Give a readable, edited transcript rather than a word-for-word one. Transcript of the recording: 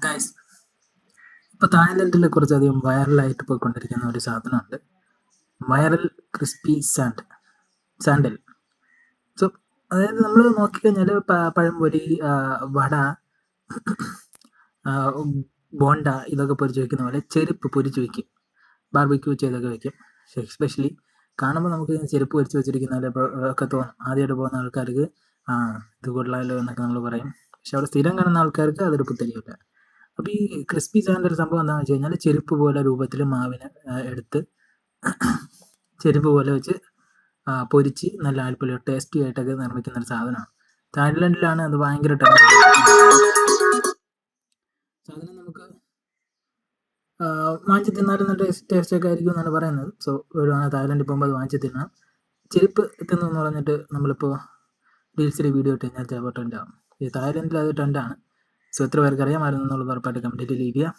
Guys, ഇപ്പോൾ തായ്ലൻഡിൽ കുറച്ചധികം വൈറലായിട്ട് പോയിക്കൊണ്ടിരിക്കുന്ന ഒരു സാധനമുണ്ട്. Viral crispy sandal. സോ അതായത് നമ്മൾ നോക്കിക്കഴിഞ്ഞാൽ പഴംപൊരി, വട, ആ, ബോണ്ട ഇതൊക്കെ പൊരിച്ച് വയ്ക്കുന്ന പോലെ ചെരുപ്പ് പൊരിച്ച് വയ്ക്കും, ബാർബിക്യൂ ചെയ്തൊക്കെ വയ്ക്കും. എസ്പെഷ്യലി കാണുമ്പോൾ നമുക്ക് ചെരുപ്പ് പൊരിച്ച് വെച്ചിരിക്കുന്ന ഒക്കെ തോന്നും. ആദ്യമായിട്ട് പോകുന്ന ആൾക്കാർക്ക് ഇത് കൊള്ളാമല്ലോ എന്നൊക്കെ നമ്മൾ പറയും. പക്ഷെ അവിടെ സ്ഥിരം കാണുന്ന ആൾക്കാർക്ക് അതൊരു പുത്തരിയില്ല. അപ്പോൾ ഈ ക്രിസ്പി സാൻഡ് ഒരു സംഭവം എന്താണെന്ന് വെച്ച് കഴിഞ്ഞാൽ ചെരുപ്പ് പോലെ രൂപത്തിൽ മാവിനെ എടുത്ത് ചെരുപ്പ് പോലെ വെച്ച് പൊരിച്ച് നല്ല അടിപൊളി ടേസ്റ്റി ആയിട്ടൊക്കെ നിർമ്മിക്കുന്ന ഒരു സാധനമാണ്. തായ്ലൻഡിലാണ് അത് ഭയങ്കര സാധനം. നമുക്ക് വാങ്ങിച്ച് തിന്നാലും നല്ല ടേസ്റ്റൊക്കെ ആയിരിക്കും എന്നാണ് പറയുന്നത്. സോ ഒരു തായ്ലൻഡിൽ പോകുമ്പോൾ അത് വാങ്ങിച്ച് തിന്നാം. ചെരുപ്പ് തിന്നെന്ന് പറഞ്ഞിട്ട് നമ്മളിപ്പോൾ റീൽസിൽ വീഡിയോ ഇട്ട് കഴിഞ്ഞാൽ ചിലപ്പോൾ ട്രെൻഡാകും. ഈ തായ്ലൻഡിൽ അത് ട്രെൻഡാണ്. സോ എത്ര പേർക്ക് അറിയാമായിരുന്നു എന്നുള്ളത് ഉറപ്പായിട്ട് കമൻറ്റിൽ ലീവ് ചെയ്യുക.